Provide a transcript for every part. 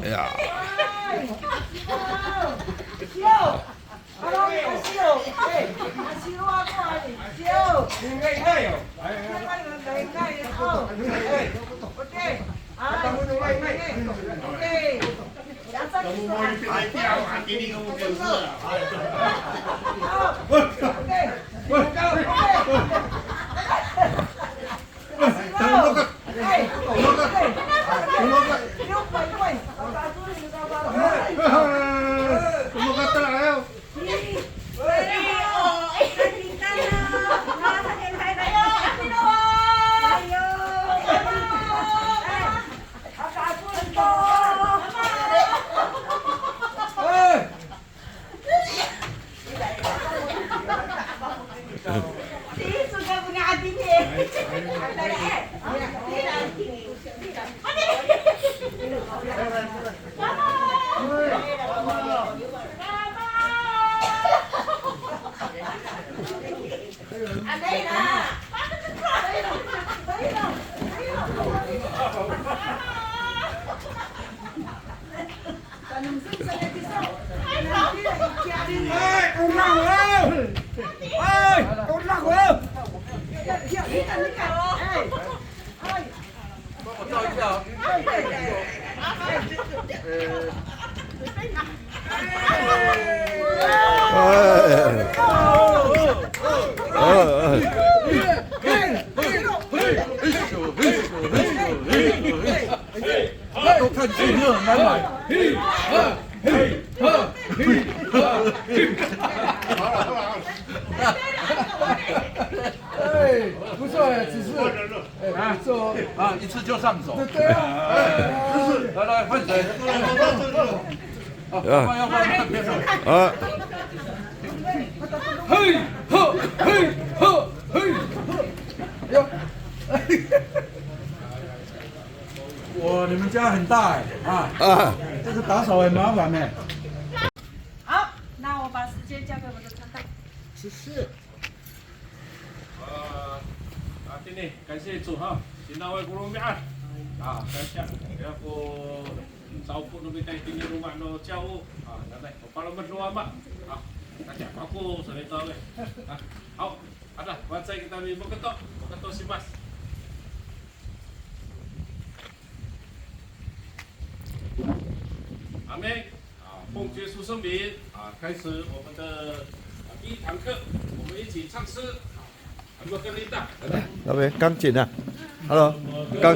呀，都看这热难买。哎，不错哎，只是哎，不错啊，一次就上手。对啊，来来换谁？要不然别说。啊，嘿呵嘿呵嘿，哟，哇，你们家很大哎啊！这个打扫很麻烦呢。好，那我把时间交给我的团队。14。今天感谢主哈，今天为guru mian感谢ya aku saupu no kita tinggi rumah no jauh nanti kalau berdua mbak kasih aku cerita le好ada bahasa kita ni beketok si mas amin 奉耶稣圣名开始我们的第一堂课，我们一起唱诗。那边钢琴啊 ，Hello， 钢。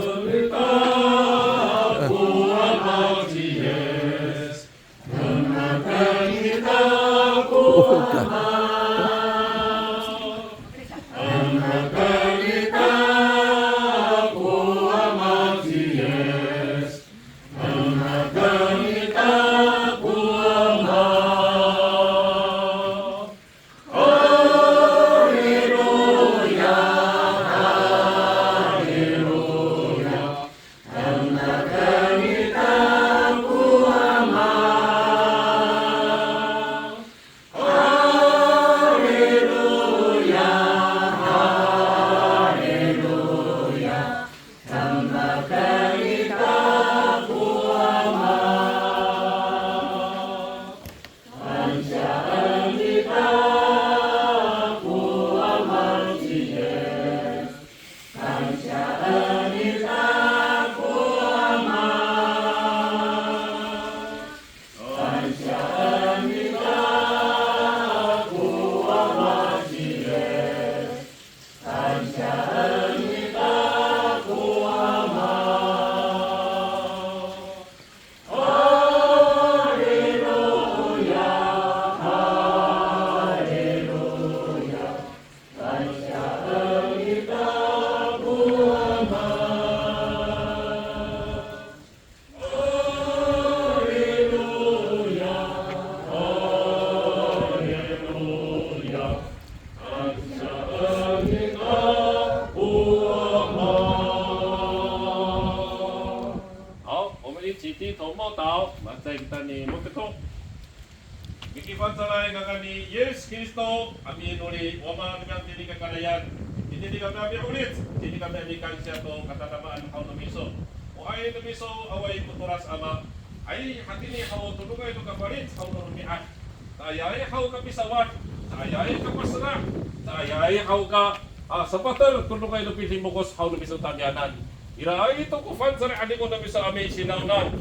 Yesus Kristus, kami nuli wama dengan diri kekadayaan. Ini kami ambil ulit, ini kami ambil kansia to kata tamaan kau nomiso. O ay nabiso away kuturas ama ay hatini haw tulungay to kapalit haw rumiat ayay haw kapisawat ayay kapasra ayay haw ka sapatal tulungay to pilimogos haw nabiso tamyanan ira ay to ko fan sa ani ko nabiso ame sinaunan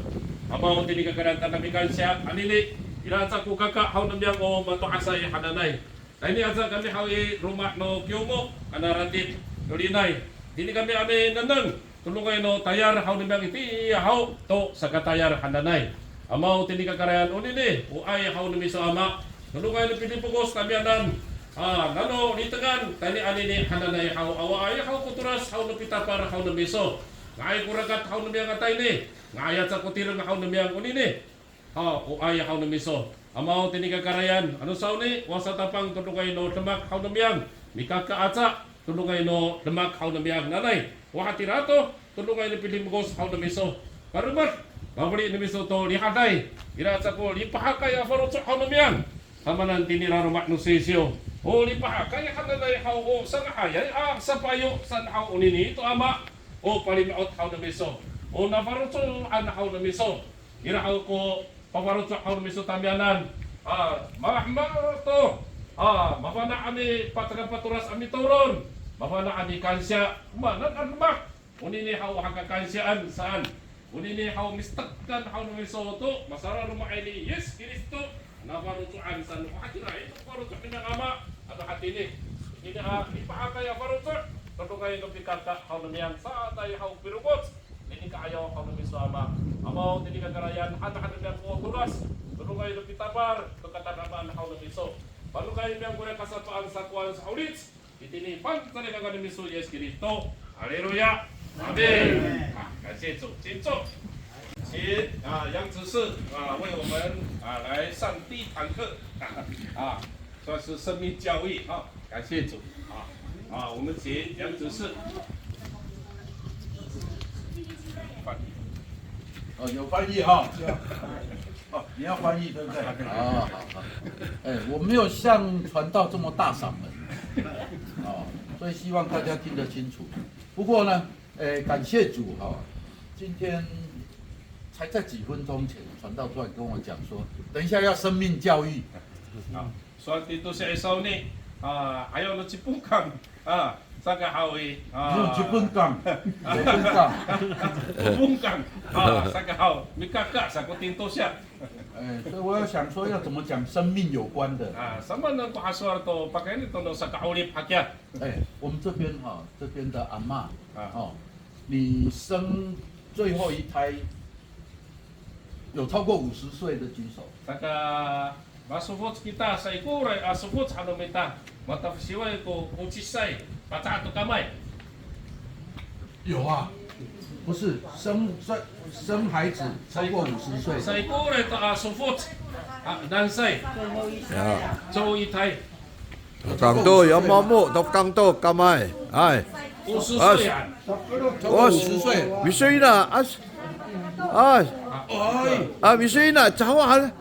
ama tini kakaranta namikan siya anili ira sa ko kaka haw namyang o mato asay hananay ini asa kami hawi rumah no kyomo kanaratit nulinay dini kami ame nanang tulungay no tayar haw nimang iti haw to sa katayar hananay amaw tini kakarayan unini uay haw nimiso ama tulungay no pilipugos kami anan nano litagan tani anini hananay haw away haw kuturas haw no pitapar haw nimiso ngay kuragat haw nimang atay ni ngayat sa kutirang haw nimang unini uay haw nimiso amaw tini kakarayan ano sauni wasa tapang tulungay no lemak haw namyang mikakaatsa tulungay no lemak haw namyang nanay wahatirato tulungay no pilimgos haw namiso parumat babali namiso to lihaday ira sa ko lipahakay afarotso haw namyang samanan tini rarumak no sesyo o lipahakay hananay haw o sangahayay sa payo san haw unini ito ama o palimaot haw namiso o nafarotso an haw namiso ira haw ko pawarot sa haw miso tamyanan mahma to mabana ami patagapaturas ami turon mabana ami kansya manan anmak unini haw hagakansyan saan unini haw mistakkan haw miso to masara rumaili yes Kristo naparutuan san hakira ito parutu ng ama at hatini ini ipahakay parutu tutungay no pikata haw namyan sa tay haw pirubot ini kaayaw haw miso ama amaw tini kagarayan hata-hata ng mga kuras tulungay ng pitabar tukatanaman haw ng miso palungay ng mga kasapaan sa kuwan sa ulits itinipan talaga ng miso yes Kristo Haleluya Amen感谢主请坐请杨执事为我们来上第一堂课算是生命教育感谢主我们请杨执事有翻译哈，你要翻译对不对？好。我没有像传道这么大嗓门，所以希望大家听得清楚。不过呢，感谢主今天才在几分钟前，传道突然跟我讲说，等一下要生命教育。所以都是说呢，还有那几本讲三个好诶，没有基本讲，本讲三个好，没嘎嘎三个顶多下。所以我要想说要怎么讲生命有关的。什么能把说都把这都能三个好的拍下。我们这边这边的阿嬷你生最后一胎有超过50岁的举手。那个masupot kita sa ikuray asupot sa hanumita matapsiway ko kuchisay patato kamay。有啊，不是生孩子超过50岁。sa ikuray to asupot nansay最一胎。강도 연마모 덕강도 까마이 아이 50岁啊，超过50岁。미소이나 미소이나 자와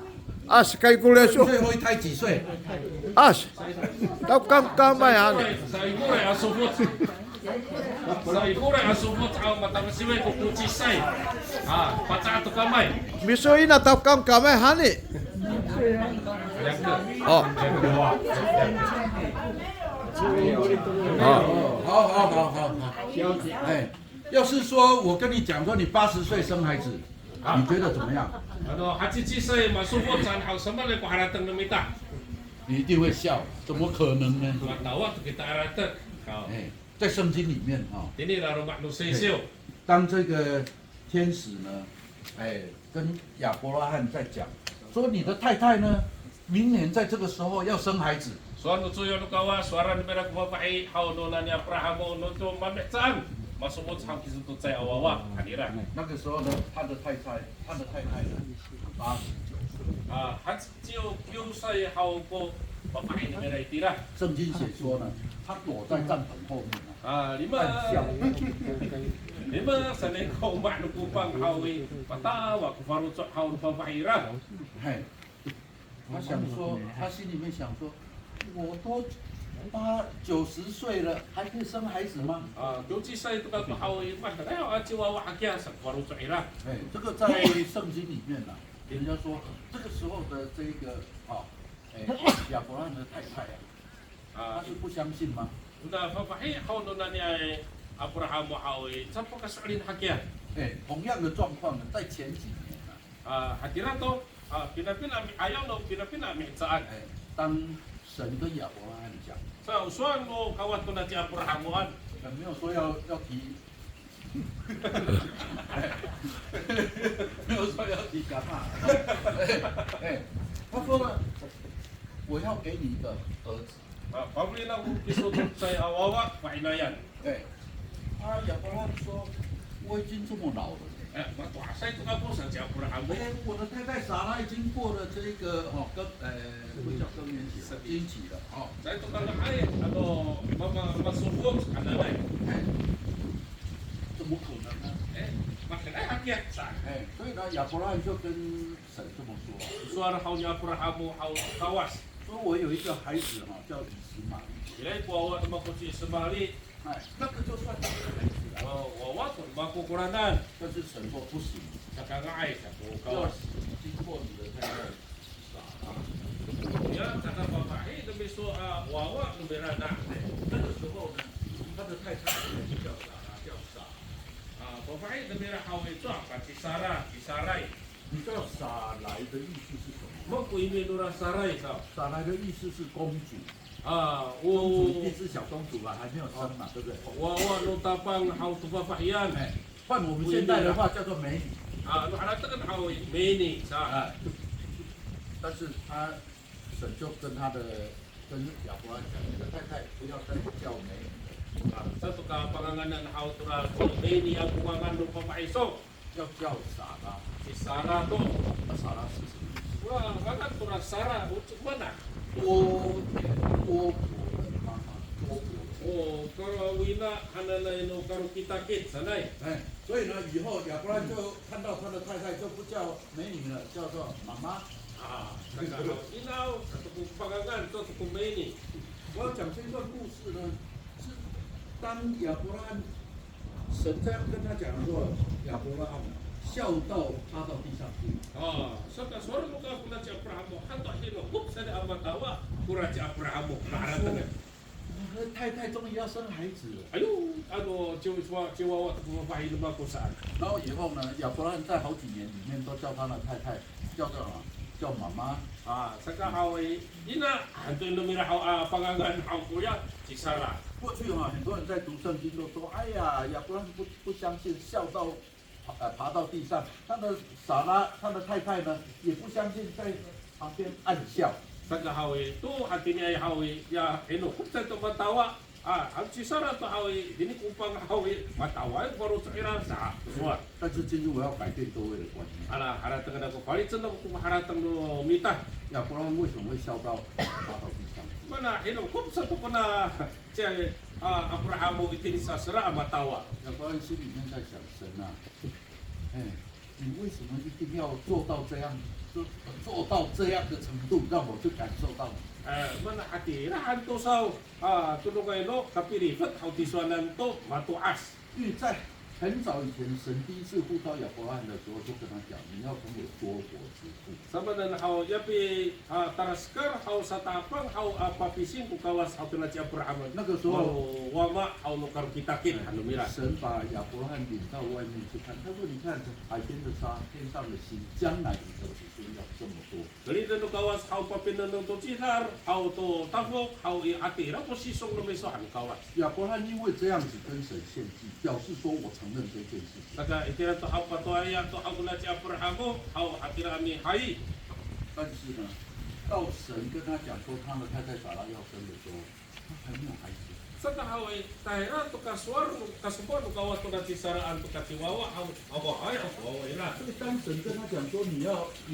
sekali kuliah su 最后一胎几岁？ 덕강 까마이 하네 sa ikuray asupot sa ikuray asupot ang matapsiway ko kuchisay patato kamay。 미소이나 덕강 까마이 하네 好。要是说我跟你讲说你80岁生孩子，你觉得怎么样？ 87岁masupot sa hausaman ko haratang namita。 你一定会笑，怎么可能呢？ Matawa kita aratan。 在圣经里面Ini laro maknusesyo。 当这个天使呢，跟亚伯拉罕在讲，说你的太太呢，明年在这个时候要生孩子。 Suano tuyo no kawa suara ni merak babae hau no na ni Abraham no to mametsang masumot sa kisutut sa awawa kanira。 那个时候呢，他的太太呢hat jiu kiu sai hau ko babae ni merak itira。 圣经写说呢，他躲在帐篷后面lima sa ni ko ma no kupang hawi patawa ko faru sa hau no babae ra。 他想说，他心里面想说，我都90岁了还可以生孩子吗？90歲とか好伊嘛，大概就我阿囝成過路嘴啦。哎，这个在圣经里面呢，人家说这个时候的这个亚伯拉罕的太太她是不相信吗？那fafahi好多那年阿布拉罕mo好伊，怎不个少林阿囝？哎，同样的状况呢，在前几年呢，hadiran to pinapina ayaw no pinapina mi saan. 哎，当神跟亚伯拉罕讲， Sa usuan mo kawat to na ti Abrahamuan. 没有说要提，没有说要提干嘛？哎，他说呢，我要给你一个儿子。 Pabli na kung kisudod sa awawa, painayan. 哎，亚伯拉罕说，我已经这么老了。 Matuasay ito nga po sa si Abraham. 哎，我的太太撒拉已经过了这个不叫更年期，经期了。Sa ito ka lang ay, masubok sa kananay. 哎，怎么可能呢？ Makinay hakyat sa. 哎，所以呢，亚伯拉罕就跟神这么说， Suara haw ni Abraham mo haw kawas. 说我有一个孩子叫以实玛利。 Ilay po awa naman ko si Ismaili. 哎，那个就算他的孩子了。 Wawa ko, makukuranan. 但是神说不行， Sa kangay sa po 要 kawas. 经过你的太太撒拉。 Yan, sa kapapahi, lumiso wawa, lumirana. 那个时候呢，他的太太叫撒拉，叫撒。 Papahi, lumira haw ito, pati Sara, si Saray. 你知道撒来的意思是什么？ Magkuimi nura Saray sa. 撒来的意思是公主， O 公主一定是小公主吧，还没有生嘛，对不对？ wawa no tapang haw tupapahiyan. 哎，换我们现在的话叫做美女。 No halata kan haw meni sa. 哎，但是神就跟亚伯拉罕讲，你的太太不要再叫美女， Sa to ka panganganan haw tura meni ang kuwangan no papaiso. 要叫撒拉。 Si Sara to. 那撒拉是什么？ Wa kangan tura Sara ucuk mana. 多婆的妈妈，多婆。 O karawina hananay no karukitakit sanay. 哎，所以呢，以后亚伯拉罕就看到他的太太就不叫美女了，叫做妈妈。 Nagkakaw inaw sa tukong pangangan to tukong meni. 我要讲这段故事呢，是当亚伯拉罕神这样跟他讲的时候，亚伯拉罕笑到趴到地上去。 Sa kasoro mo ka kuna si Abraham mo, hanto hino, hup sa na amatawa, kura si Abraham mo, maharatan. 我的太太终于要生孩子了。 Ayun, chihuahua pumapahin naman kung saan. 然后以后呢，亚伯拉罕在好几年里面都叫他的太太叫做什么？叫妈妈。 Sa kahaway, ina, hanto yung lumira pangangan ang kuya, si Sarah. 过去很多人在读圣经都说，哎呀，亚伯拉罕不相信，笑到爬到地上。他的撒拉，他的太太呢，也不相信，在旁边暗笑。 Sa kahaway, to hati niya haway, ya, hup sa ito matawa. Ang si Sarah to haway, dini kupang haway, matawa, baru sa irasa. Suwa. 但是今天我要改变各位的观念。 Ala, haratang na ko, palitan na ko haratang no mita. 亚伯拉罕为什么会笑到爬到地上？ Mana, hup sa to ko na, siya, Abraham mo itin sa Sarah, matawa. 亚伯拉罕心里面在想，神啊，你为什么一定要做到这样的程度，让我去感受到？ Mana hati, rahan to sa, tulungay no, kapirifat, hautiswanan to, matuas. 因为在很早以前，神第一次呼召亚伯拉罕的时候，就跟他讲，你要成为多国之父。 Sama na hau yapi taraskar hau satapang hau papising ku kawas hau tuna si Abraham. 那个时候， wama hau no karukitakin anu mira. 神把亚伯拉罕领到外面去看，他说：“你看海边的沙，天上的星，将来你的子孙要这么多。” Galita no kawas hau papinan no to chilar hau to tafok hau i atira po sisong no meso han kawas. 亚伯拉罕因为这样子跟神献祭，表示说我承认这件事情。 Naga itira to hau patuaya to hau na si Abraham hau atira mi hai. 但是呢，到神跟他讲说他的太太撒拉要生的时候，他还没有孩子。 Sa kahaway, tahira to kaswar, kasubon no kawas to na si Saraan to katiwawa hau ay hau ira. 所以当神跟他讲说你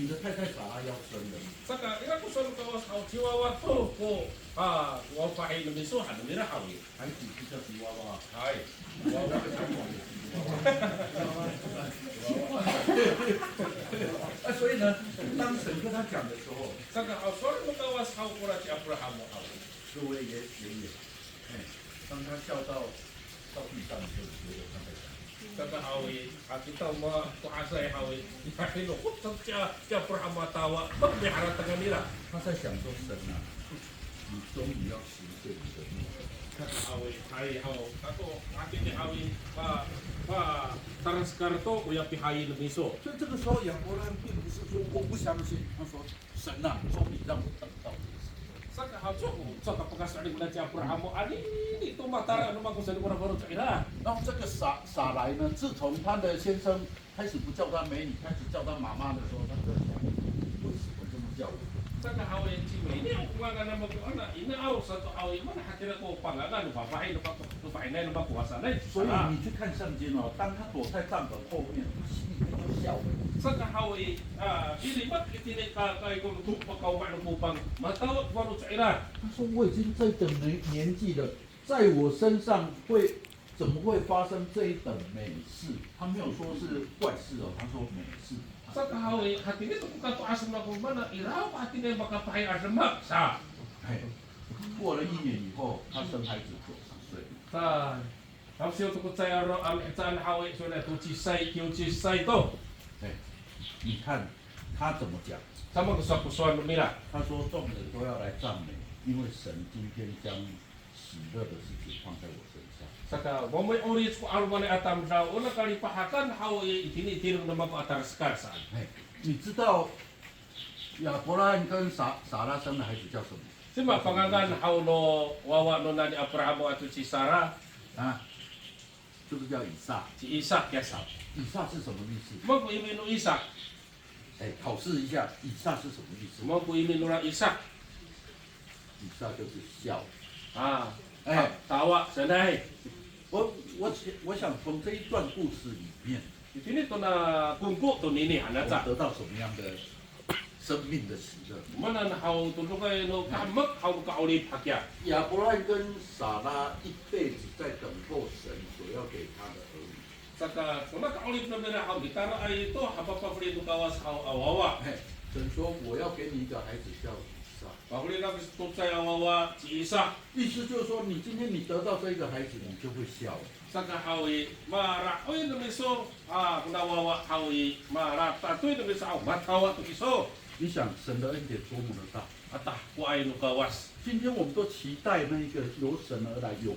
的太太撒拉要生了， Saka ira ko sa kawas hau chiwawa to ko wa pahin no meso han mira hau. 孩子就叫吉娃娃。 Hai. 所以呢，当神跟他讲的时候， Saka aswar mo kawas hau kura si Abraham mo hau. 思维也有，当他笑到地上，就觉得他在讲。Kata Hawi, kita mau kuasa Hawi, ini loh, kok tiap perhama tawa, berbicara dengan nila. 他在想说神啊，你终于要实现你的梦。 Kata Hawi, hai Hawi, kato hati ni Hawi, pa transkar to, uya pihayi lumiso. 所以这个时候亚伯兰并不是说我不相信，他说神啊，终于让我等到这个时候。 Saka hacho, saka pagkasali na tiap perhama, ani itu matara naman kung saan ko na baru cakira. 然后这个撒来呢，自从他的先生开始不叫他美女，开始叫他妈妈的时候，他就想，为什么这么叫我？ Saka Hawi, cime, ini ang kumaga na mag-ana, inaaw sa to Hawi, man hatira ko pangaga, lupapahay, lupapahay na, lupakuwasa na. 所以你去看圣经哦，当他躲在帐篷后面，心里面就笑了。 Saka Hawi, ilimat itini kay kung tupakaw manupupang, matawag baru cakira. 他说我已经这等年纪了，在我身上怎么会发生这一等美事？他没有说是怪事哦，他说美事。 Sa kahawi, hati nito kung kato asam na kung mana, iraw hati na makapahay asam na. Sa. 过了1年以后，他生孩子90岁。 Sa. Ang siyo tukot sa aro, ang saan hawi, so na to chisay, kiyo chisay to. 你看他怎么讲？ Sama ko sa pusuan lumila. 他说众人都要来赞美，因为神今天将喜乐的事情放在我身上。 Saka, mamoy oris ko aruman ay atam daw, una kalipahakan, hawi, itinitirong naman ko atarskar saan. 你知道亚伯拉罕跟撒拉生的孩子叫什么？ Sima, pangangan, haw no, wawa no na ni Abraham at si Sarah, 啊，就是叫以撒。 si Isaac yasa. 以撒是什么意思？ Mo ko imino Isaac, 考试一下，以撒是什么意思？ mo ko imino na Isaac. 以撒就是笑。 Tawa, sanay. 我想从这一段故事里面， Itinito na kungko to nini 我 anata. 得到什么样的生命的喜乐？ Mana na haw tulungay no kamak haw kaulip hakya. 亚伯拉罕跟撒拉一辈子在等候神所要给他的儿女。 Saka kuna kaulip na nila haw gitara ay ito hapapapri to kawas haw awawa. 神说我要给你一个孩子叫以撒， Pahuli na gusto sa awawa si Isa. 意思就是说你今天你得到这个孩子，你就会笑。 Saka hawi mara oy na miso kuna awawa hawi mara tatoy na miso matawa to iso. 你想神的恩典多么的大？ Atah ko ay no kawas. 今天我们都期待那一个由神而来永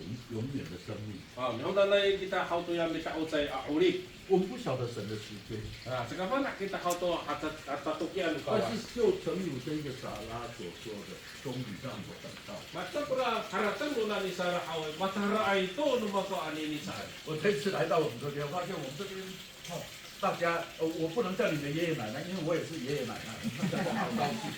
远的生命。 Yung danay kita haw to yan mita utsay auli. 我们不晓得神的时间， Saka mana kita haw to atatukyan no 但 kawas. 是就诚如这个撒拉所说的，终于让我等到。 Mata pura haratan mo na ni Sarah hawi matara ay to no mako ani ni Sarah. 我这次来到我们这边，发现我们这边大家我不能叫你们爷爷奶奶，因为我也是爷爷奶奶，大家好高兴。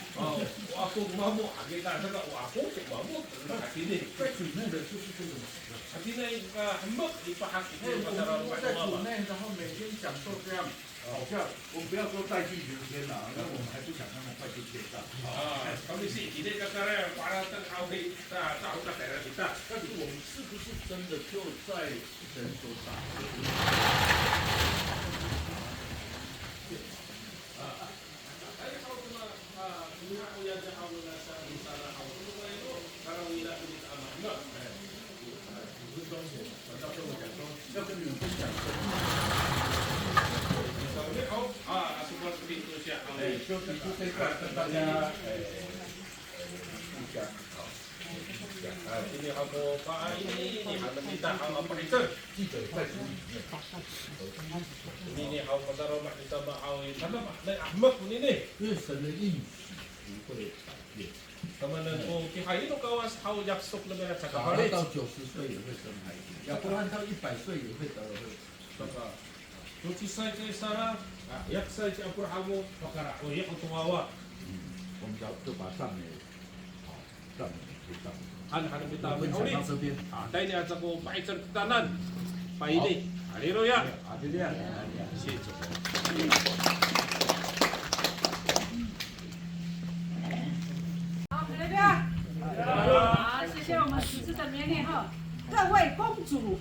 Ako mamo agita saka ako si mamo nakatini. 在主内的就是这种喜乐。 Atinay ka hambak ipahakit 我 mo matara 们在主内，然后每天享受这样，好像我们不要说带进人间了，那我们还不想让他快进天上。 kami si hindi ka kare para tang away sa tao ka pera kita. 但是我们是不是真的就在神所打的？ Ay kau cuma ina ko yan sa hawo na sa Sarah hawo. Ano ba ito? Parang wala ko dito ama. No. 要跟你们分享生命。 So ni oh asupan pintu siya 休息就这块跟大家互相。 Ini ako pa ini hanggang kita ang aparitan. 记者在书里面。 Ini ako mataro makita maawi. Sana ba? Nay ahmak mo nini. 因为神的应许不会改变， Kamanan ko kihayin o kawas how yaksok na meron sa 撒拉 kapalit. 到90岁也会生孩子，亚伯拉罕到100岁也会得儿子。 Saka tutisay kay Sarah, yaksay si Abraham pakara o yak tumawa. 我们就把赞美，好，赞美就赞美。 Han hanap kita 分享 ulit. 到这边， Tayo niya sa ko paisan tanan. Paini. Haleluya. 啊，就这样。 谢谢主。好，来吧。好，谢谢我们主持的勉励哈。各位公主，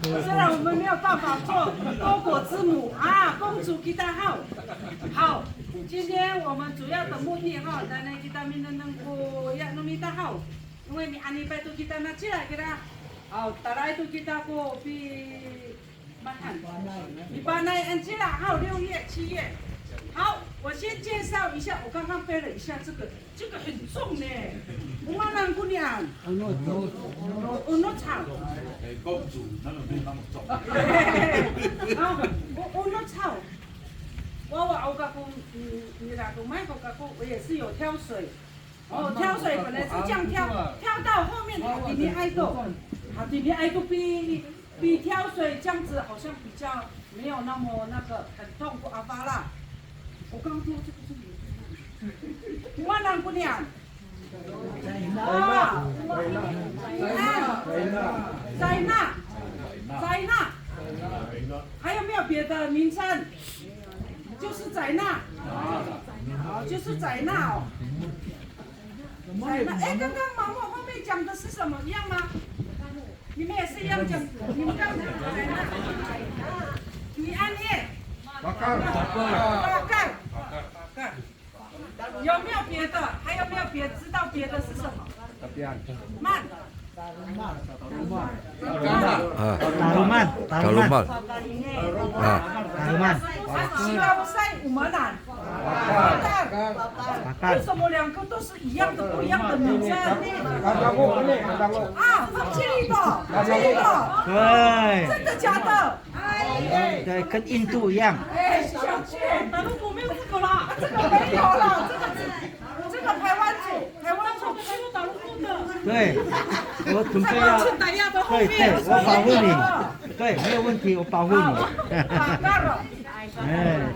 虽然我们没有办法做多果之母啊，公主给他好。好，今天我们主要的目的哈，咱来给他们能够要弄米他好，因为你安尼拜都给他拿起来给他，好，打来都给他过比慢看，你把那按起来，好，6月、7月。好，我先介绍一下，我刚刚背了一下这个很重呢。我让姑娘，我炒。公主那个没那么重。好，我炒。我甲讲，你老公买我甲讲，我也是有挑水。哦，挑水本来是这样挑到后面好比你爱豆，好比你爱豆比挑水这样子好像比较没有那么那个很痛苦阿巴啦。我刚说这个是我让姑娘。啊，宰纳，还有没有别的名称？就是宰纳，好，就是宰纳哦。宰纳，哎，刚刚毛毛后面讲的是什么一样吗？你们也是一样讲，你们刚才宰纳，你按念。八杠。有没有别的？还有没有知道别的是什么？慢。Taruman. Silau sai umanan. 为什么两个都是一样的不一样的名称？啊，这个，对，真的假的？对，跟印度一样。哎，小倩，大陆没有这个啦，这个没有了，这个台湾组没有大陆的。对，我准备要，对，我保护你，对，没有问题，我保护你。哎，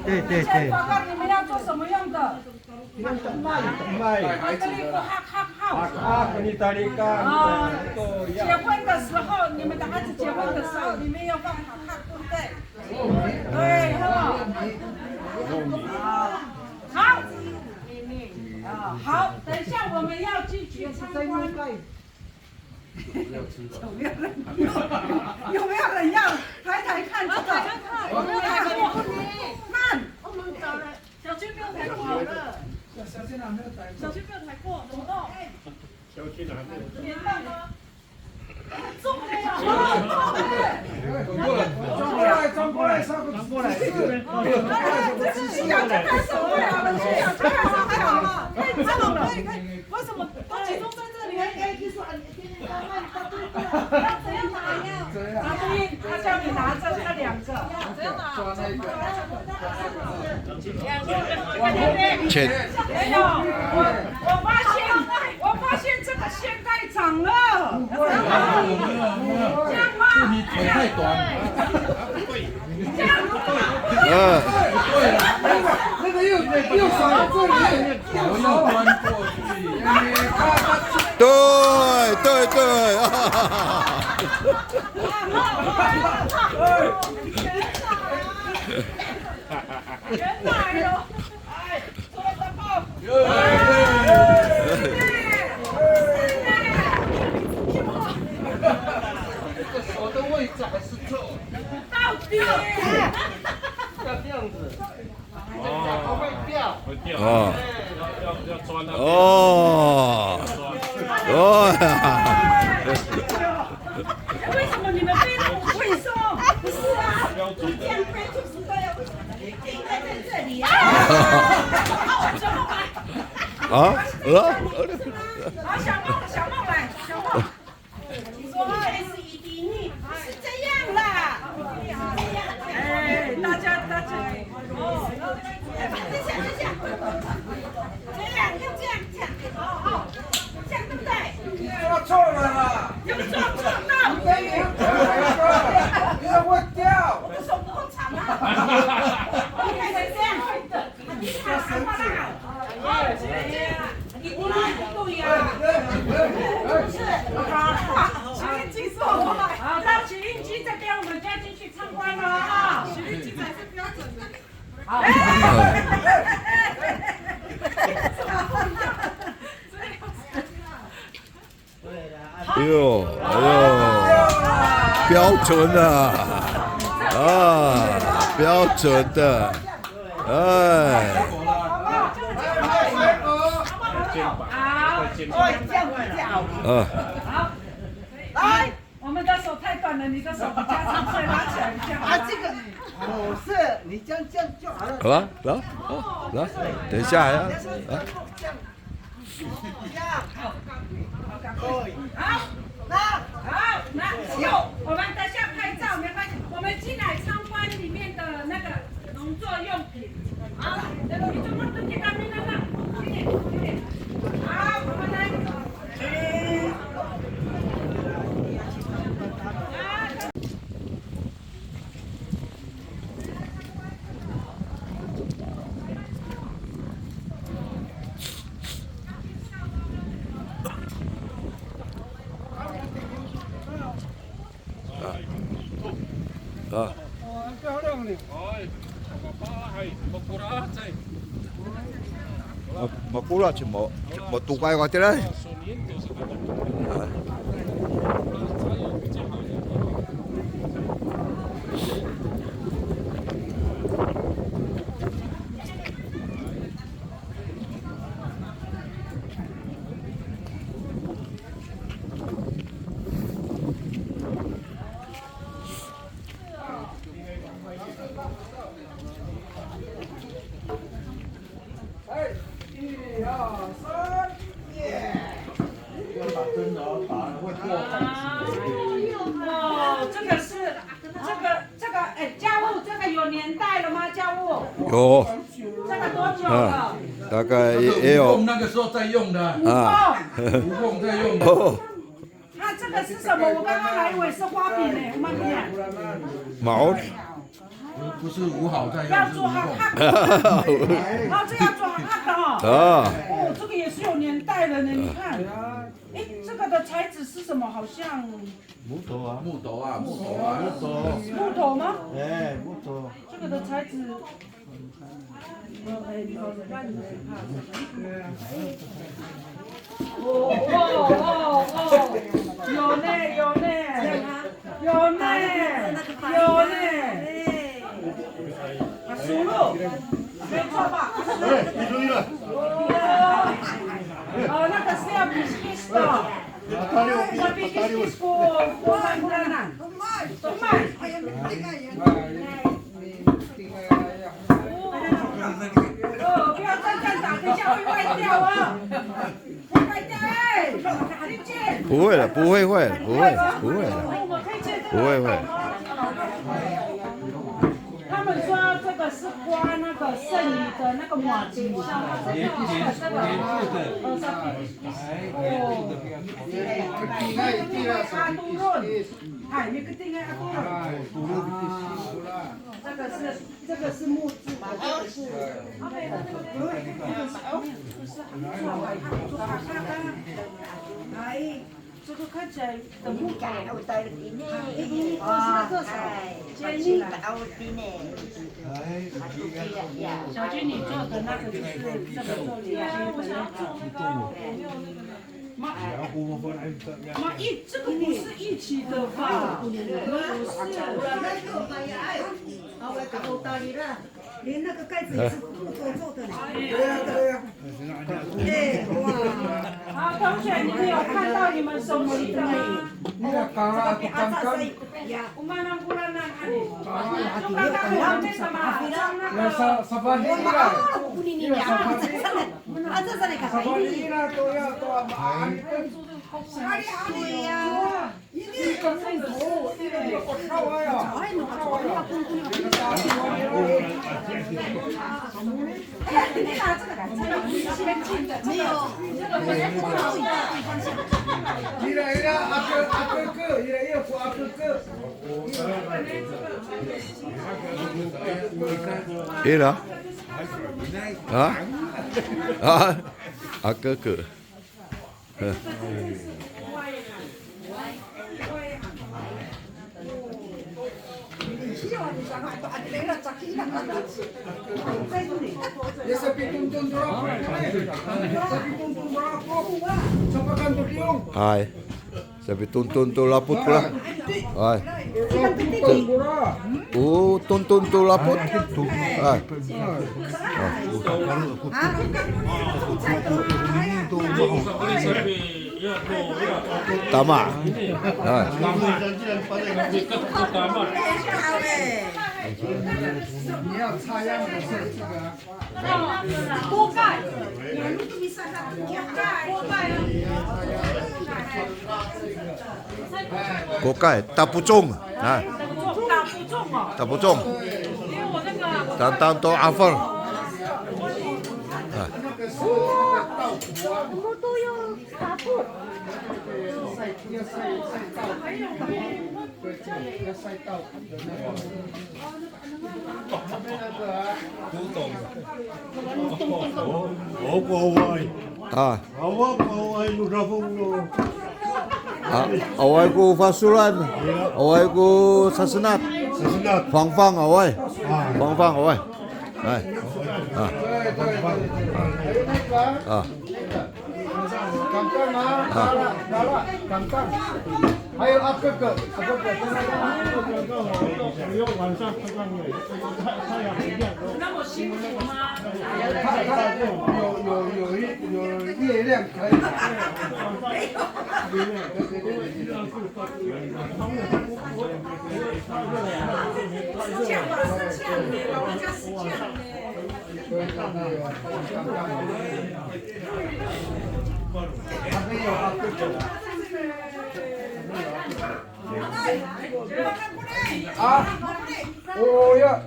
对。报告你们要做什么用的？结婚的时候，你们的孩子结婚的时候，你们要放好看，对不对？对哈。好，等一下我们要继续参观。有没有人要抬看这个？我没有抬过。慢，我们找人。小军没有抬过了。小军没有抬过，怎么动？小军还没有。连到吗？重的呀！转过来，这是需要这个受不了了，需要这个还好了，可以可以，为什么都集中在这里？就是要怎样拿呀？他叫你拿着这两个，怎样拿？没有，我发现这个线太长了，这样吗？是你腿太短。这样。对了，那个又甩到这里，我要钻过去。对，原来哟，哎，做得棒！这个手的位置还是错。到底要这样子，脚会掉。会掉。哦，要钻那边。哦，为什么你们背那么会松？不是啊，标准的。这样背就是这样，应该在这里啊。好，小梦来，小梦。你说 SED 你是这样啦。哎，大家，等下，这样，好，这样对不对？做错了啦！有做到。你要我掉。我的手不够长啊。你看成这样，你看什么啦？哦，你不对呀。不是，洗衣机是我买。好，到洗衣机这边，我们就要进去参观了啊。洗衣机才是标准的。好。哎呦，哎呦，标准的，标准的，哎，好，来，我们的手太短了，你的手比较长，所以拉起来比较好。这个不是你这样就好了。好吧，来，等一下呀，好，那我们等下拍照没关系，我们进来参观里面的那个农作用品。好，你怎么都给他们了？好，我们来。Makulah cuma tukai waktu lah.哎，家务这个有年代了吗？家务有，这个多久了？大概也有有那个时候在用的，无缝在用的。那这个是什么？我刚刚还以为是花瓶呢，我们看。毛，不是五好在用，要做哈哈的，哦，这要做哈哈的哦。哦，这个也是有年代了呢，你看。哎，这个的材质是什么？好像木头啊。木头吗？哎，木头。这个的材质。有呢，属鹿，没错吧？哎，你注意了。哦，那个是要比基斯的，要比基斯我买不来呢，都卖。哦，不要再这样打，等一下会坏掉啊！会坏掉哎！听见？不会了，不会坏了，不会的。我们可以借这个。不会会。他们说这个是刮那个剩余的那个马筋，像这个阿杜润，哎，你个定阿杜润。这个是木质的，这个是。哎。这个看起来很木头。小军，你做的那个就是这个做连接的那个。妈，这个不是一起的吧？不是。连那个盖子也是木头做的呢。对，哇！好，同学，你们有看到你们手机的吗？我们能不能看你？就刚刚我们那什么，那个。你拿这个来，先进的，没有，这个不是不好的。哎了，哥哥，需要 Ai. Sabi tuntun tu laput pula. Ai. Oh, tuntun tu laput. Ai. Tama. Ai.锅盖，锅盖打不中，哎，打不中哦，打不中，因为我那个当当都阿芬。我们都要打布。Ah. Awal ku fasulan. Awal ku sasenat. Fang awal. Fang awal. Hai. Ah. 还有阿哥哥，那么辛苦吗？有月亮可以。Oh ya,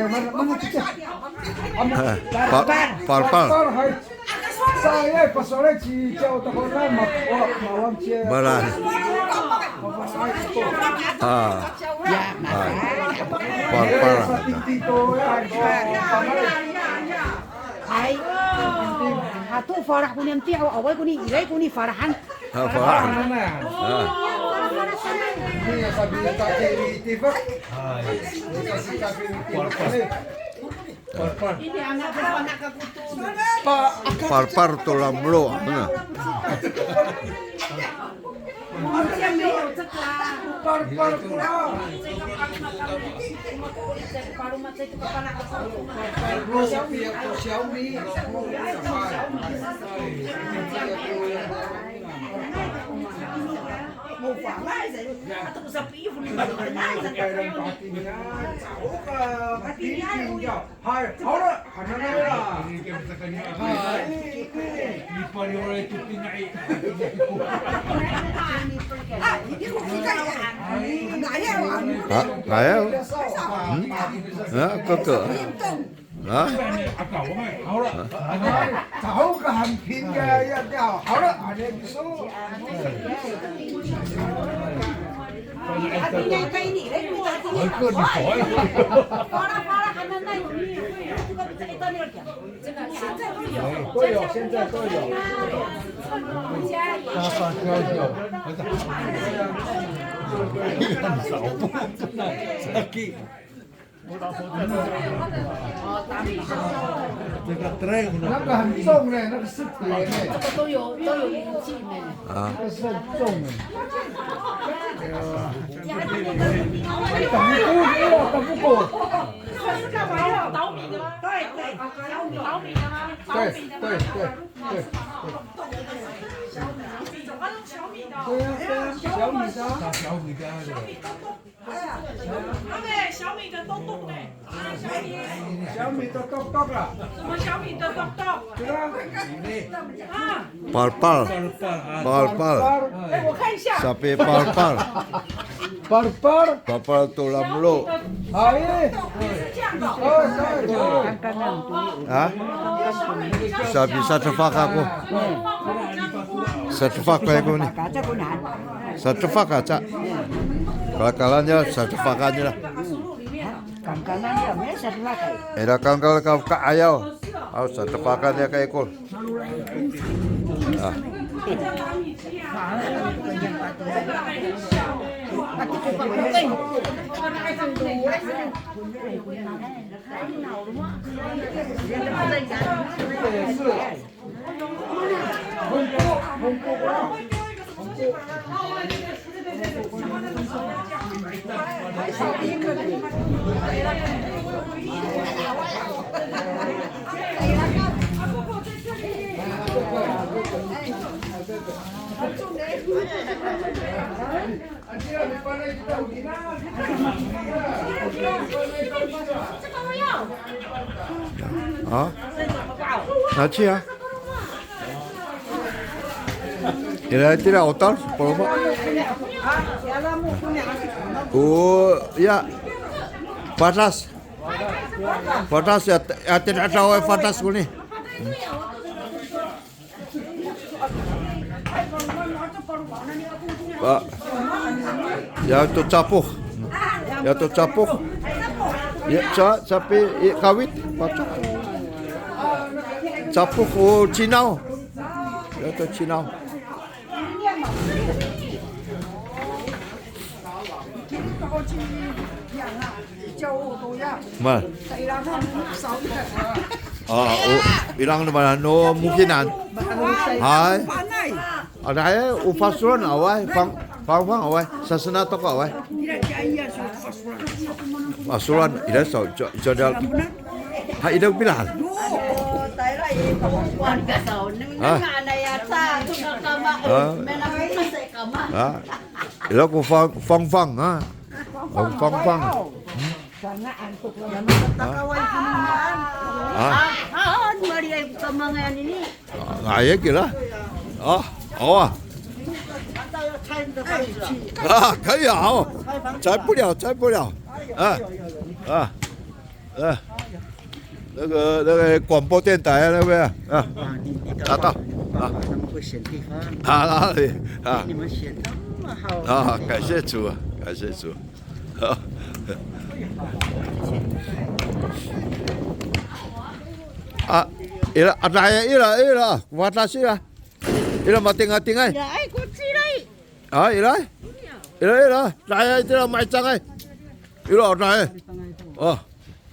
mana kita? Pal. Saya pas sore jauh tahun lama, malam cia. Baran. Ah. Ya, Pal. Ay, hatu farah ko niyang tiyaw, away ko ni ilay ko ni farahan. Farah. Ini sabi kaki tiba. Ini anak kutu. Par tulang bro. Mana? Mau pakai saya, atau bisa pilih pun tidak Ngaya. Ya, keke. Hah? Tahu kehampirnya ya dia, hara ada bisu. Artinya kayak ini, farah kan nanti ini, bukan bisa itu nih kerja. 都有，现在都有。那个很重的，那个是铁的。这个都有武器呢。啊。那个是很重的。等不过。这是干嘛用？捣米的吗？对，捣米的吗？对。小米的。对呀，小米的。小米的东东嘞，小米的豆豆了。什么小米的东东？对啊。Pal. 哎，我看一下。 Sapi pal. Par. Tulang bro. 哎。Hah? Sabi sertifak aku. Sertifak aku nih. Kaca kunan. Sertifak kaca. Kalkalannya sertifakannya lah. Kangkangan ya, mesra pakai. Ada kangkal kau ka ayau. Au sertifakannya kayak ikut. Ah. 啊，拿去啊。Ila tidak otor, promo. Oh, ya. Patas. Patas ya, tidak tahu patas ko ni. Pak. Ya tu capuk. Ya tu capuk. Ya sapi kawit patas. Capuk oh Cinau. Ya tu Cinau. Mal. Bilang naman no mungkinan. Hai. Ada ya ufasuran awai, fang awai, sasana to awai. Fasuran ida so jodal. Ha ida bilang. Ila ko fang ha. Fang. Sana antuk lang takaway kuningan. Mari ay kamangan ini. Ngaya kira. Oh. 可以啊，摘不了。那个广播电台那边拿到他们会选地方。哪里你们选那么好。感谢主。Ila, watasi lah. Ila mating-ating ay. Ay, kutsilay. Ila. Raya ila mai chang ay. Ila raya.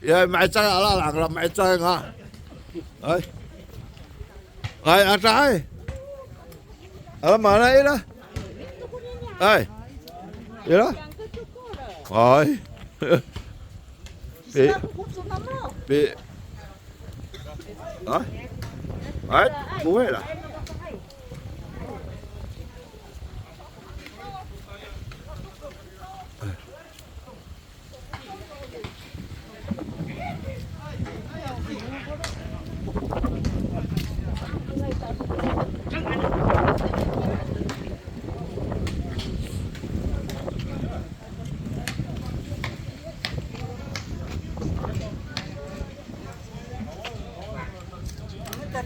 Ya mai chang ala mai chang ha. Ai atai. Ala mana ila? Ila. Bố hết à?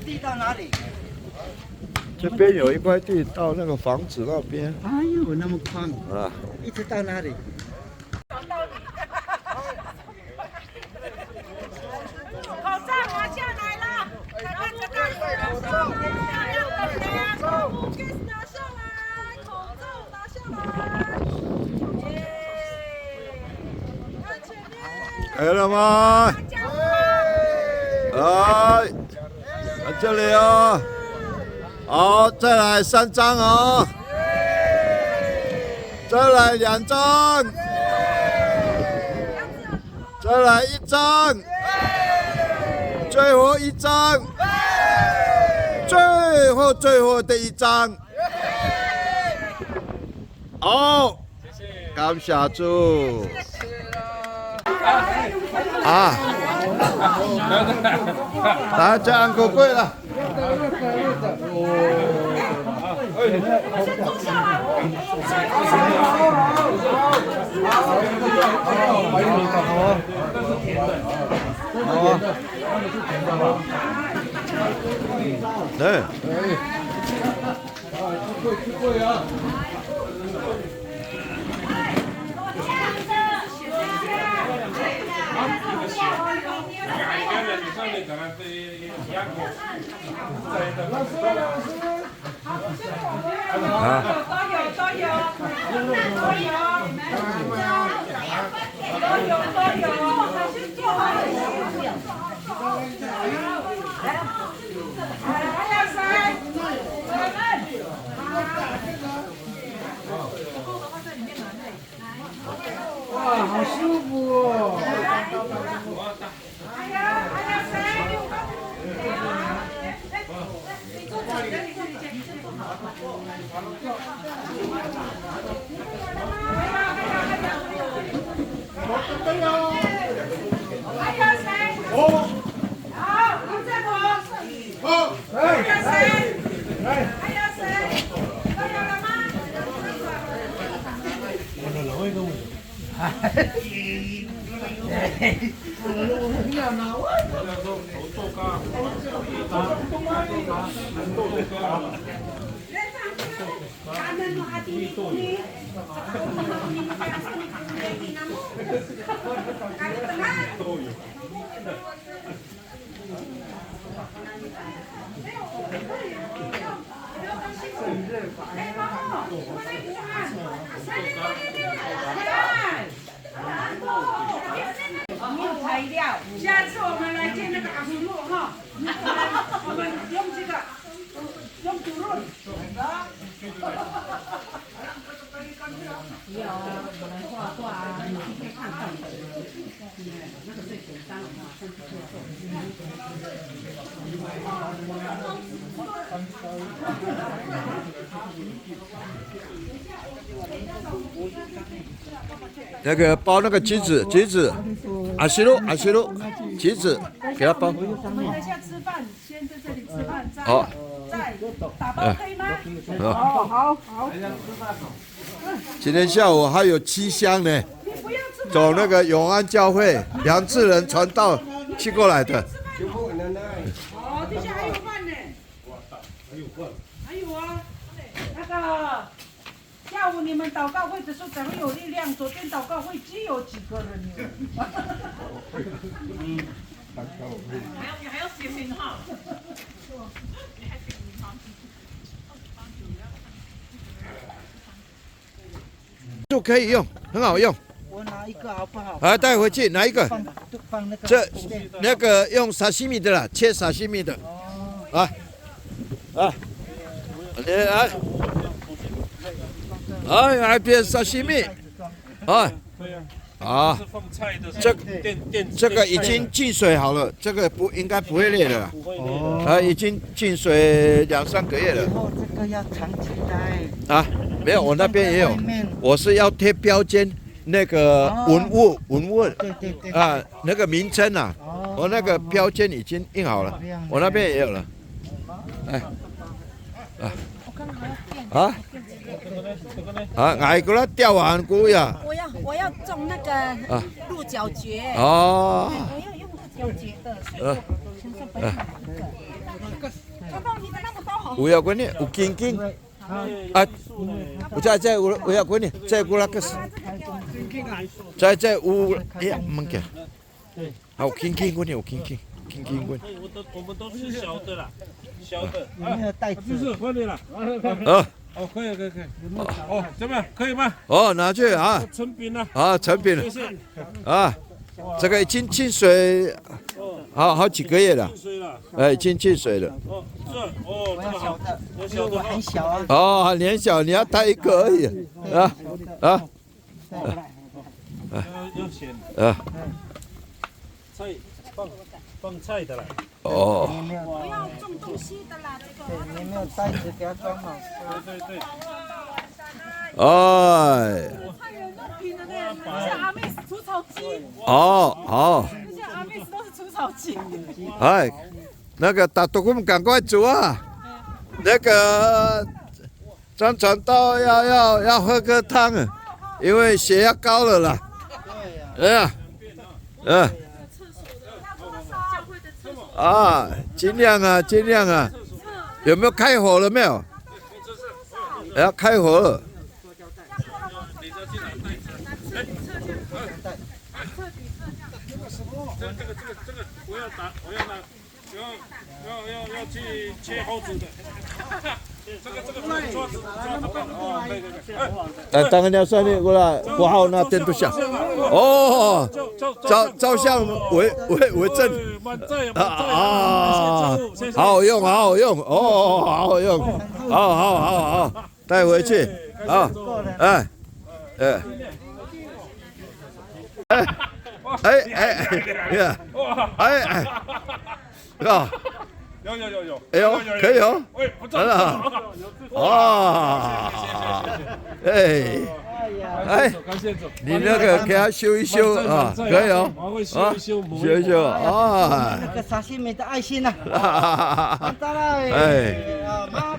地到哪里？这边有一块地到那个房子那边。哎呦，那么宽啊！一直到哪里？口罩拿下来了，拿下来，口罩拿下来，看前面。来了吗？来，这里哦。好，再来3张哦。再来2张。再来1张。最后1张。最后的1张。好，感谢主。大家按过柜了。对。都有。哇，好舒服哦！没有材料，下次我们来煎那个阿古路哈，我们用这个，用猪肉。有本来画画啊，你可以看看的，那个最简单的话，上去做。那个包那个橘子，阿西路，橘子给他包。我们等一下吃饭，先在这里吃饭，再打包可以吗？好。今天下午还有7箱呢，走那个永安教会梁志仁传道寄过来的。哦，底下还有饭呢。还有啊，那个下午你们祷告会的时候才会有力量。昨天祷告会只有几个人。还要写名号。就可以用，很好用。我拿一个好不好？啊，带回去拿一个。放那个。那个用沙西米的啦，切沙西米的。啊，还变沙西米。这个已经进水好了，这个应该不会裂的。已经进水2、3个月了。以后这个要藏起来。啊，没有，我那边也有。我是要贴标签，那个文物。对。啊，那个名称啊，我那个标签已经印好了，我那边也有了。外国人钓完菇呀。我要种那个鹿角蕨。哦。我要用鹿角蕨的，所以现在不要买这个。爸爸，你的那么高好。有几呢？有金金。有在有几呢？在有那个是。在有物件。有金金棍，有金棍。我们都是小的啦，小的。有没有袋子？就是换你了。可以。怎么样？可以吗？拿去啊。成品了。成品了。这个已经进水，好几个月了。已经进水了。我要小的，因为我很小啊。很小，你要带一个而已。要钱。菜放菜的啦。不要种东西的啦，这个。对，你没有袋子给它装好。对。菜园弄平的呢，而且阿妹是除草机。这些阿妹都是除草机。那个大豆腐赶快煮啊！那个张传道要喝个汤啊，因为血压高了啦。尽量啊！有没有开火了没有？要开火了。这个我要去切好煮的，当然算你过来，不好拿电图像。哦，照相为证啊，好好用，好好用，哦，好好用，好，带回去啊，哎。有，哎呦，可以哦，很好，哇，你那个给他修一修啊，可以哦，啊，修一修啊，那个沙西米的爱心呐，妈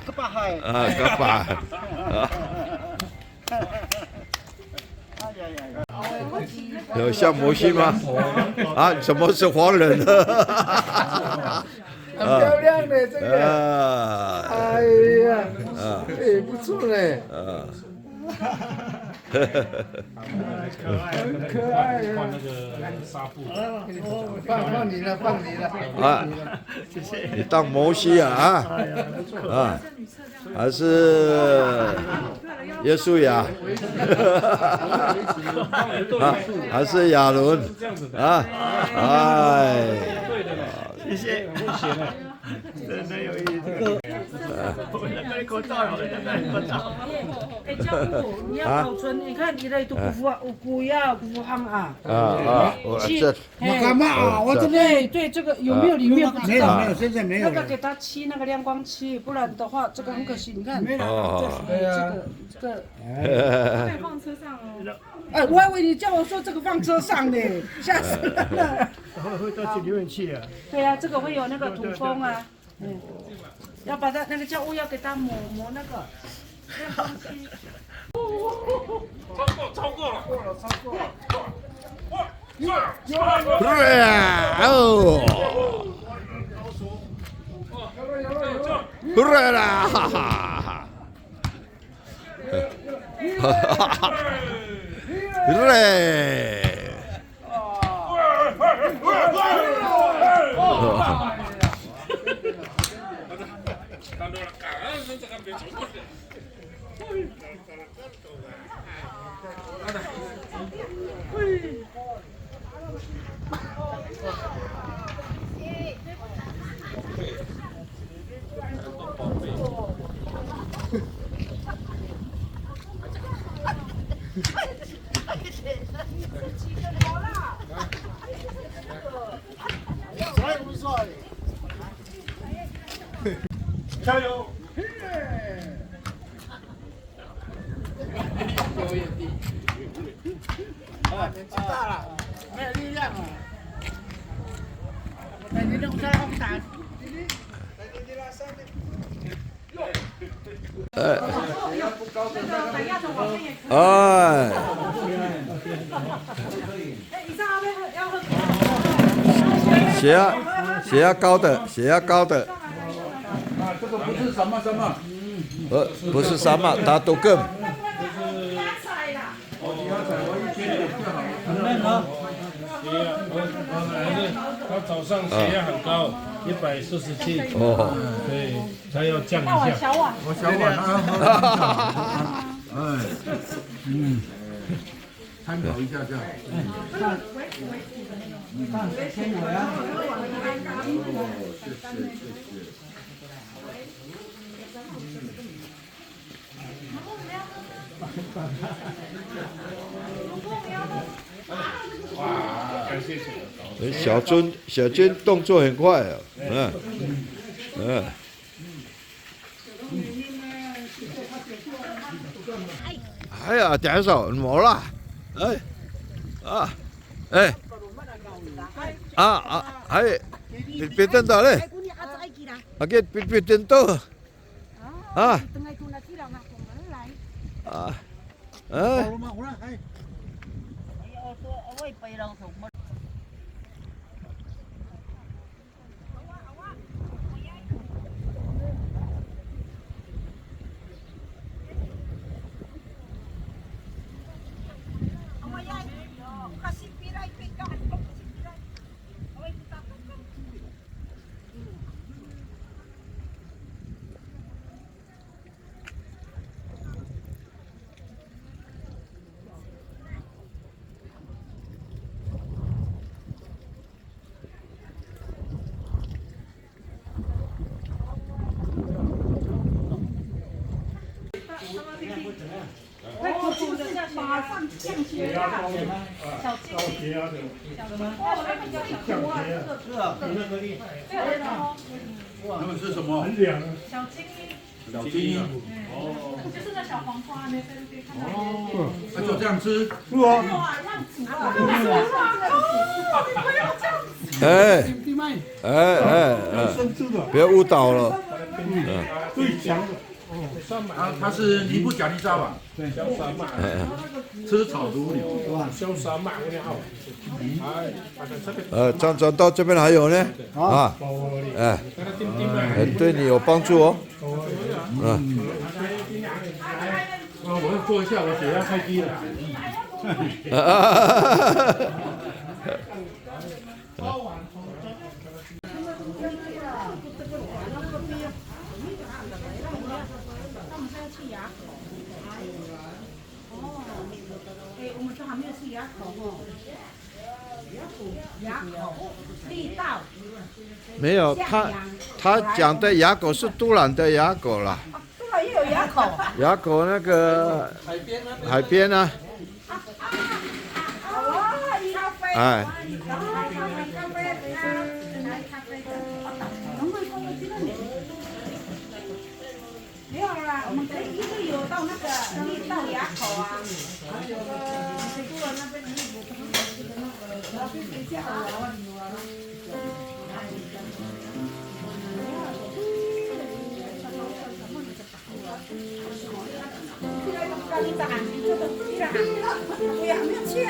个巴海，个巴，有像摩西吗？啊，什么是黄人？很漂亮的这个，哎呀，哎，不错嘞，很可爱呀。换那个纱布，放你了，啊，你当摩西啊？还是耶稣亚？还是亚伦？啊，哎。谢谢，真的有意思。戴口罩，戴口罩。哎，教父，你要保存，你看你的古呀，古行啊。这我干嘛？我这对，这个有没有里面不知道？没有，现在没有。那个给它漆那个亮光漆，不然的话这个很可惜。你看，这个。可以放车上哦。哎，我还以为你叫我说这个放车上呢，吓死人了。会到去留言器啊。对啊，这个会有那个土风啊，要把它那个教务要给它抹那个亮光漆。超过了。出来啦！哈哈。加油！年纪大了，没有力量了。那你弄在红伞。哎，血压高的。这个不是什么，不是什么，它都更。他早上血压很高，147。哦，对，他要降一下。小碗。我小碗啊。参考一下这样。小军动作很快啊，哎呀，点手冇啦，别等到嘞，别等到，马上降血压，小金，那个是什么？小金鱼，小金鱼。就是那小黄瓜，那边可以看到。哦，那就这样吃。是啊，哇，要煮啊！你不要这样子。生吃的，别误导了。最强的。啊，它是尼布甲尼撒吧？小三嘛，吃草毒瘤。小三嘛，我好。哎，转到这边还有呢，啊，哎，对你有帮助哦。我要做一下，我血压太低了。我们这还没有吃牙口哦，牙口力道。没有，他讲的牙狗是都兰的牙狗啦。都兰也有牙口。牙狗那个海边啊。哎。没有啦，我们可以一直有到那个力道牙口啊。我也还没有去啊。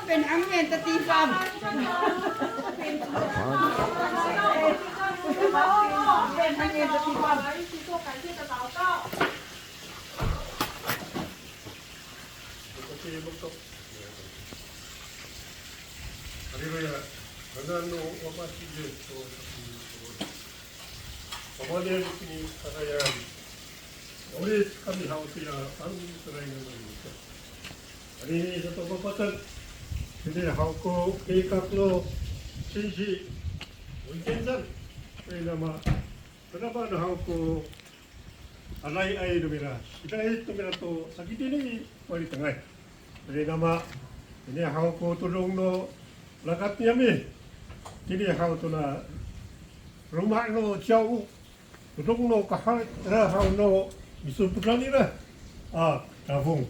เป็นอังเงินตะตีฟันเป็นอังเงินตะตีฟัน할렐루야. 하나님 와바시게 또 어머니 주님 살아야 우리 착함이 하우스야 한국 살아있는 겁니까? 아니 저도 못봤던 근데 하고 계획로 진시 원전산 그나마 그나마는 하고 알라이 아이름이라 이라이 놈이라 또 사기되니 머리 등에 그나마 ini hau tulung no lakat niami kini hau tuna rumah no jauh tulung no kahal hau no misu putrani lah tabung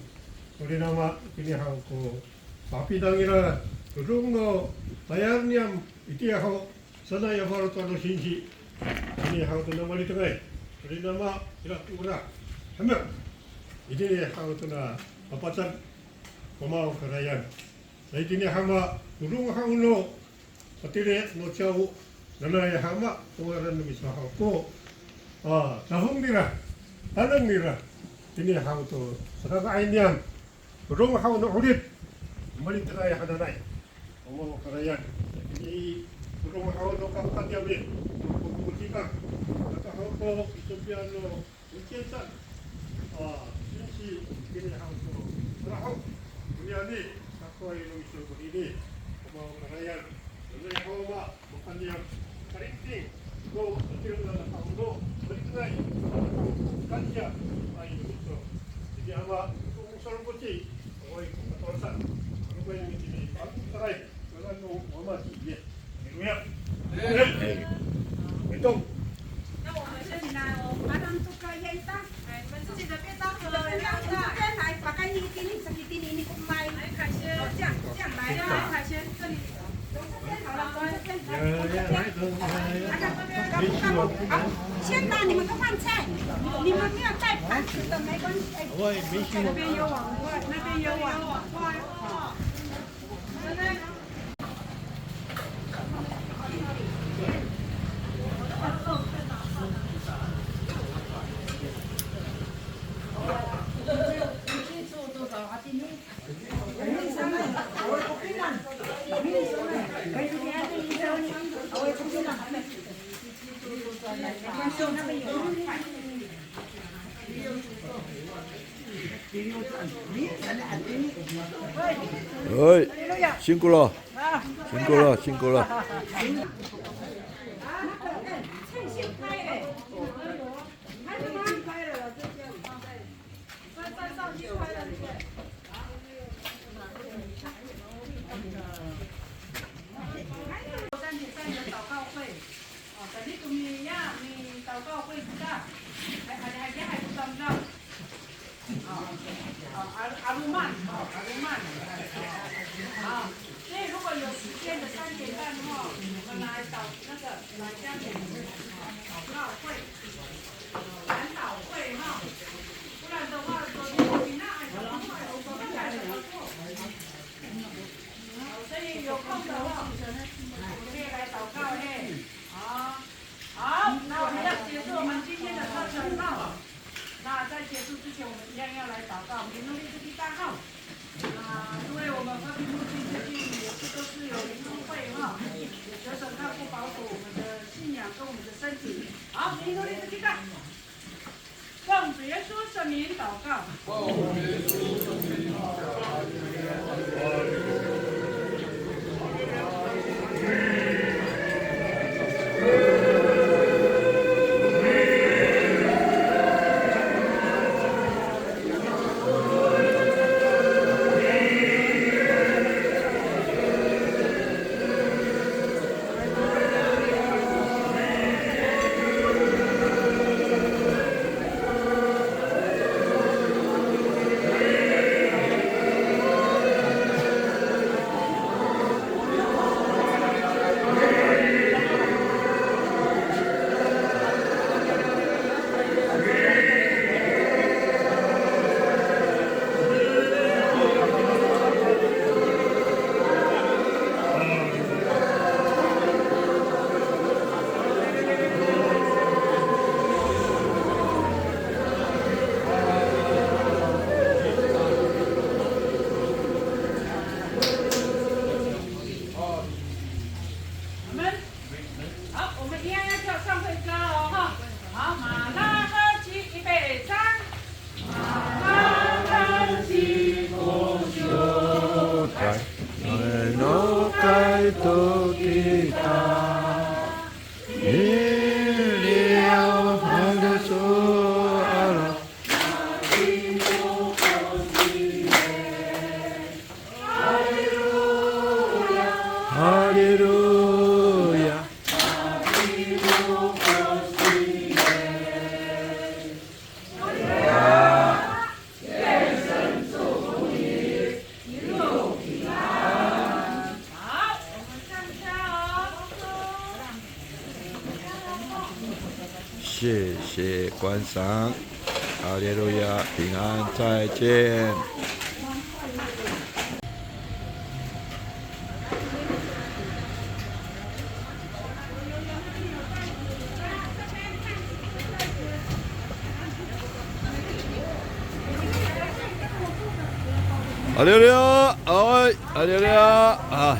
oleh nama kini hau ko papi dangira tulung no bayar niam itu hau sana ya baru tu sinsi ini hau tuna mali tengai oleh nama ilah tuna hamil ini hau tuna papasan pemau kerajaan. Jadi ini hama turung hauno, patire no jauh, nana ya hama pengaran demi sahaku, tahung dira, tanang dira, ini hau tu sekarang ainian, turung hauno ulit, kembali teraya hadanai, pemau kerajaan. Ini turung hauno kapan dia be, kukutika, kata hau itu piano, ujian, ini hau tu, hau. Ini aku yang misal begini, mau kerajaan, jadi hawa bukan yang kerinting, go kecil dalam hawa, berikai, kerja, ayo itu. Jadi hawa usul putih, awak kawasan. 海鲜这里。好了，先打你们个饭菜，你们没有带盘子的没关系。那边有碗筷，那边有碗筷。哎，辛苦了，辛苦了，辛苦了。趁现开哎，开了吗？开了，这些再上去开了，对不对？3点3的祷告会，但你今年呀，你祷告会是啥？还不知道。阿鲁曼，所以如果有时间的3点半我们来祷那个来家里祷告会，祷会不然的话，昨天你那我们来怎么做？所以有空的话，可以来祷告嘿。好，那我们要结束我们今天的课程那在结束之前，我们一样要来祷告，评论立志的大号。因为我们和平路最近也是都是有灵修会求神看顾保守我们的信仰跟我们的身体。好，评论立志的大。奉主耶稣圣名祷告。谢谢观赏，哈利路亚，平安，再见。哈利路亚，哎，哈利路亚啊！